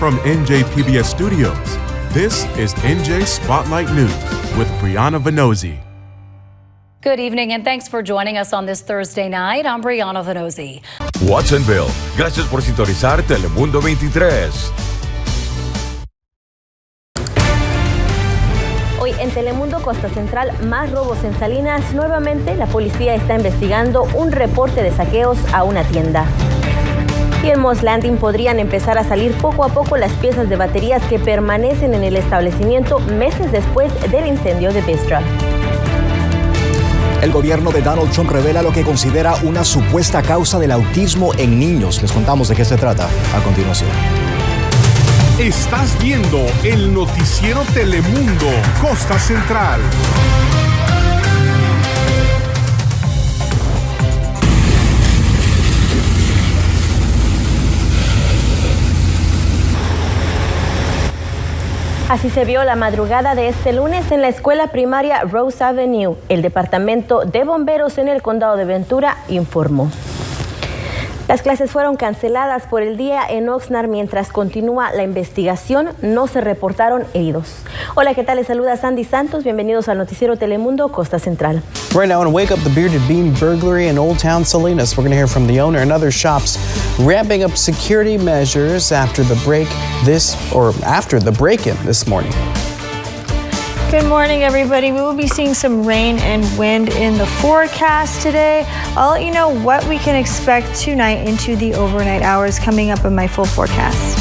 From NJPBS Studios, this is NJ Spotlight News with Brianna Venozzi. Good evening and thanks for joining us on this Thursday night. I'm Brianna Venozzi. Watsonville, gracias por sintonizar Telemundo 23. Hoy en Telemundo Costa Central, más robos en Salinas. Nuevamente, la policía está investigando un reporte de saqueos a una tienda. Y en Moss Landing podrían empezar a salir poco a poco las piezas de baterías que permanecen en el establecimiento meses después del incendio de Vistra. El gobierno de Donald Trump revela lo que considera una supuesta causa del autismo en niños. Les contamos de qué se trata a continuación. Estás viendo el noticiero Telemundo Costa Central. Así se vio la madrugada de este lunes en la escuela primaria Rose Avenue. El departamento de bomberos en el condado de Ventura informó. Las clases fueron canceladas por el día en Oxnard mientras continúa la investigación. No se reportaron heridos. Hola, ¿qué tal? Les saluda Sandy Santos. Bienvenidos al noticiero Telemundo Costa Central. Right now, on Wake Up, the Bearded Bean burglary in Old Town Salinas. We're going to hear from the owner and other shops ramping up security measures after the break-in this morning. Good morning, everybody. We will be seeing some rain and wind in the forecast today. I'll let you know what we can expect tonight into the overnight hours coming up in my full forecast.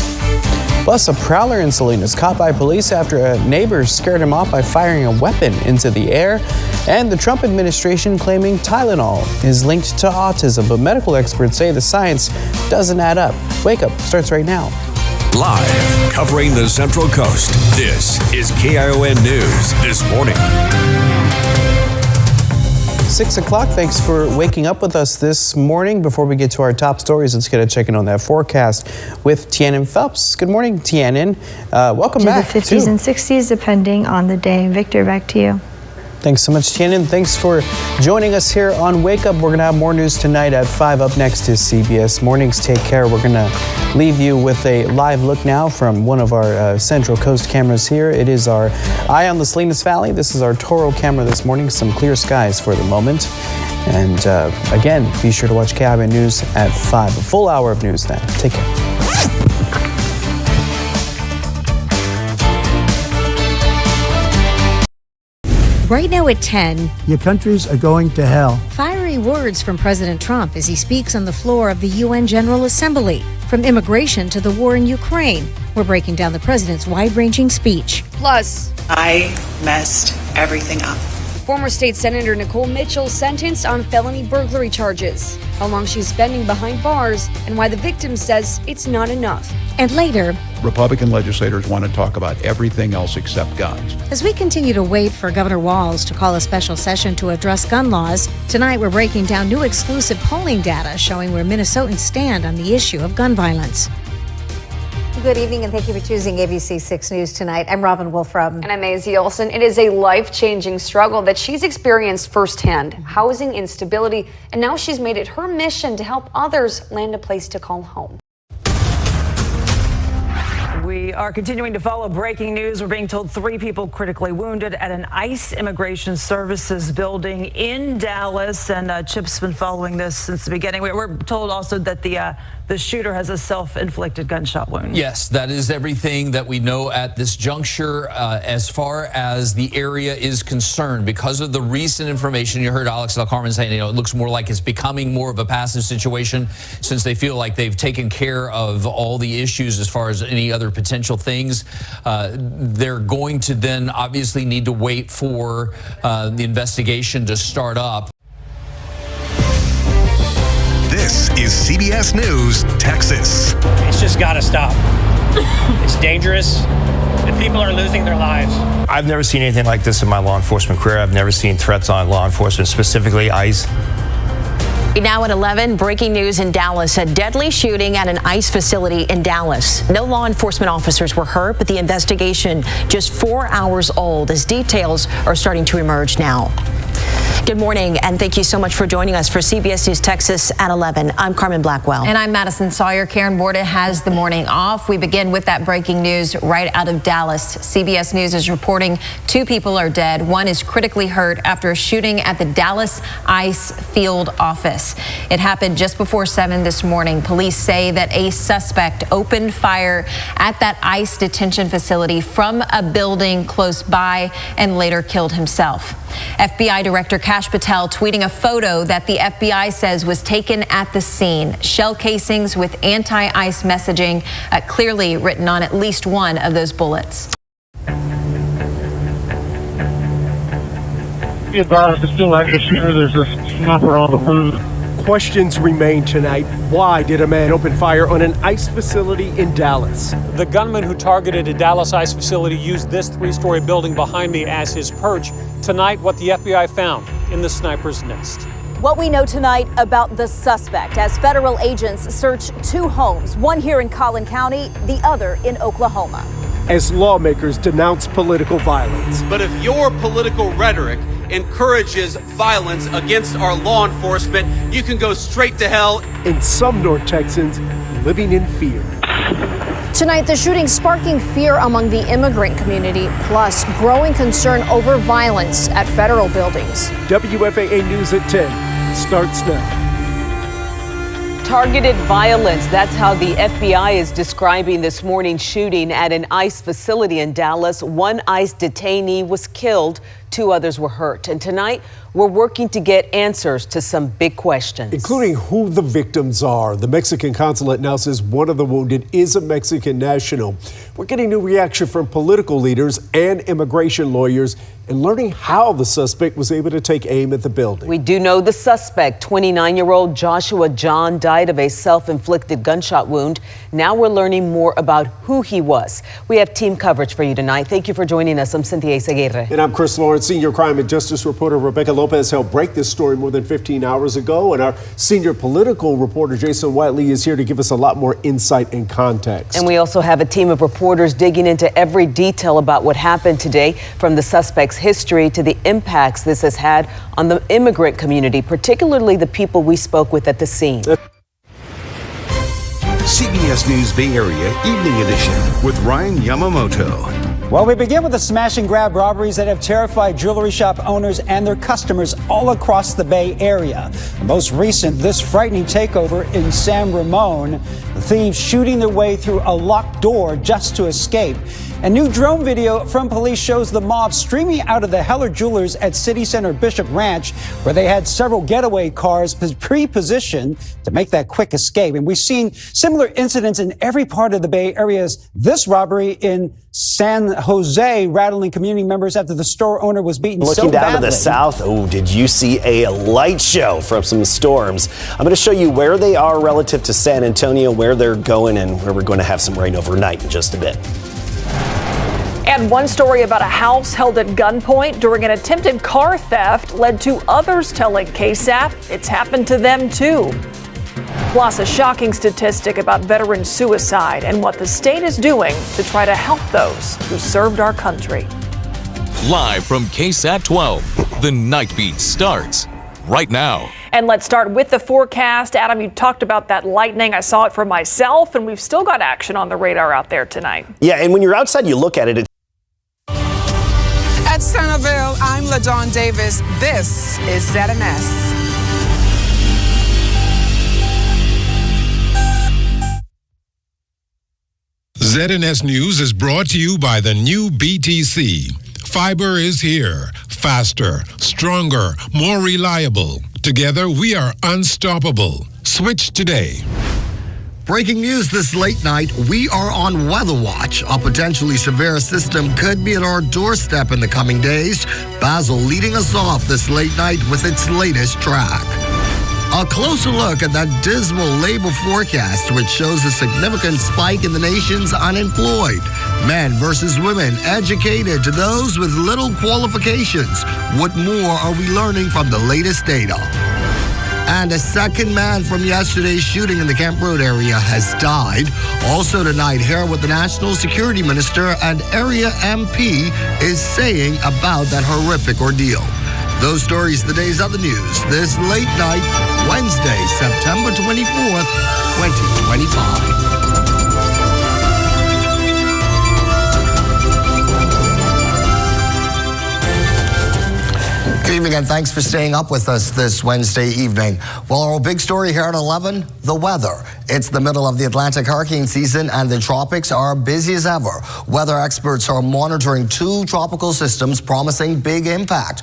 Plus, a prowler in Salinas caught by police after a neighbor scared him off by firing a weapon into the air. And the Trump administration claiming Tylenol is linked to autism, but medical experts say the science doesn't add up. Wake Up starts right now. Live, covering the Central Coast, this is KION News This Morning. 6 o'clock. Thanks for waking up with us this morning. Before we get to our top stories, let's get a check-in on that forecast with Tianan Phelps. Good morning, Tianan. Welcome back. To the 50s and 60s, depending on the day. Victor, back to you. Thanks so much, Tianan. Thanks for joining us here on Wake Up. We're going to have more news tonight at 5. Up next is CBS Mornings. Take care. We're going to leave you with a live look now from one of our Central Coast cameras here. It is our eye on the Salinas Valley. This is our Toro camera this morning. Some clear skies for the moment. And again, be sure to watch KION News at 5. A full hour of news then. Take care. Right now at 10, your countries are going to hell. Fiery words from President Trump as he speaks on the floor of the UN General Assembly. From immigration to the war in Ukraine, we're breaking down the president's wide-ranging speech. Plus, I messed everything up. Former State Senator Nicole Mitchell sentenced on felony burglary charges. How long she's spending behind bars and why the victim says it's not enough. And later, Republican legislators want to talk about everything else except guns. As we continue to wait for Governor Walz to call a special session to address gun laws, tonight we're breaking down new exclusive polling data showing where Minnesotans stand on the issue of gun violence. Good evening and thank you for choosing ABC 6 News tonight. I'm Robin Wolfram. And I'm Maisie Olson. It is a life-changing struggle that she's experienced firsthand, housing instability, and now she's made it her mission to help others land a place to call home. We are continuing to follow breaking news. We're being told 3 people critically wounded at an ICE Immigration Services building in Dallas. And Chip's been following this since the beginning. We're told also that the shooter has a self-inflicted gunshot wound. Yes, that is everything that we know at this juncture as far as the area is concerned. Because of the recent information, you heard Alex Del Carmen saying, it looks more like it's becoming more of a passive situation since they feel like they've taken care of all the issues as far as any other potential things. They're going to then obviously need to wait for the investigation to start up. This is CBS News, Texas. It's just got to stop. It's dangerous, and people are losing their lives. I've never seen anything like this in my law enforcement career. I've never seen threats on law enforcement, specifically ICE. Now at 11, breaking news in Dallas, a deadly shooting at an ICE facility in Dallas. No law enforcement officers were hurt, but the investigation just 4 hours old as details are starting to emerge now. Good morning, and thank you so much for joining us for CBS News Texas at 11. I'm Carmen Blackwell. And I'm Madison Sawyer. Karen Borda has the morning off. We begin with that breaking news right out of Dallas. CBS News is reporting 2 people are dead. 1 is critically hurt after a shooting at the Dallas ICE field office. It happened just before 7 this morning. Police say that a suspect opened fire at that ICE detention facility from a building close by and later killed himself. FBI Director Kash Patel tweeting a photo that the FBI says was taken at the scene. Shell casings with anti-ICE messaging clearly written on at least one of those bullets. Be advised, it's still active shooter. There's a sniper on the food. Questions remain tonight. Why did a man open fire on an ICE facility in Dallas? The gunman who targeted a Dallas ICE facility used this 3-story building behind me as his perch. Tonight, what the FBI found in the sniper's nest. What we know tonight about the suspect as federal agents search 2 homes, one here in Collin County, the other in Oklahoma. As lawmakers denounce political violence. But if your political rhetoric encourages violence against our law enforcement, you can go straight to hell. And some North Texans living in fear. Tonight, the shooting sparking fear among the immigrant community, plus growing concern over violence at federal buildings. WFAA News at 10 starts now. Targeted violence. That's how the FBI is describing this morning's shooting at an ICE facility in Dallas. 1 ICE detainee was killed. 2 others were hurt. And tonight, we're working to get answers to some big questions, including who the victims are. The Mexican consulate now says one of the wounded is a Mexican national. We're getting new reaction from political leaders and immigration lawyers and learning how the suspect was able to take aim at the building. We do know the suspect, 29-year-old Joshua John, died of a self-inflicted gunshot wound. Now we're learning more about who he was. We have team coverage for you tonight. Thank you for joining us. I'm Cynthia Izaguirre. And I'm Chris Lawrence. Senior crime and justice reporter Rebecca Lopez helped break this story more than 15 hours ago. And our senior political reporter Jason Whiteley is here to give us a lot more insight and context. And we also have a team of reporters digging into every detail about what happened today, from the suspect's history to the impacts this has had on the immigrant community, particularly the people we spoke with at the scene. CBS News Bay Area Evening Edition with Ryan Yamamoto. Well, we begin with the smash and grab robberies that have terrified jewelry shop owners and their customers all across the Bay Area. The most recent, this frightening takeover in San Ramon. The thieves shooting their way through a locked door just to escape. A new drone video from police shows the mob streaming out of the Heller Jewelers at City Center Bishop Ranch, where they had several getaway cars pre-positioned to make that quick escape. And we've seen similar incidents in every part of the Bay Area. This robbery in San Jose, rattling community members after the store owner was beaten so badly. Looking down to the south, did you see a light show from some storms? I'm going to show you where they are relative to San Antonio, where they're going, and where we're going to have some rain overnight in just a bit. And one story about a house held at gunpoint during an attempted car theft led to others telling KSAT it's happened to them too. Plus, a shocking statistic about veteran suicide and what the state is doing to try to help those who served our country. Live from KSAT 12, the Night Beat starts right now. And let's start with the forecast. Adam, you talked about that lightning. I saw it for myself, and we've still got action on the radar out there tonight. Yeah, and when you're outside, you look at it. At Centerville, I'm LaDawn Davis. This is ZNS. ZNS News is brought to you by the new BTC. Fiber is here. Faster, stronger, more reliable. Together, we are unstoppable. Switch today. Breaking news this late night, we are on weather watch. A potentially severe system could be at our doorstep in the coming days. Basil leading us off this late night with its latest track. A closer look at that dismal labor forecast, which shows a significant spike in the nation's unemployed. Men versus women, educated to those with little qualifications. What more are we learning from the latest data? And a second man from yesterday's shooting in the Camp Road area has died. Also tonight, hear what the National Security Minister and area MP is saying about that horrific ordeal. Those stories, the day's other news, this late night, Wednesday, September 24th, 2025. Good evening and thanks for staying up with us this Wednesday evening. Well, our big story here at 11, the weather. It's the middle of the Atlantic hurricane season and the tropics are busy as ever. Weather experts are monitoring 2 tropical systems promising big impact.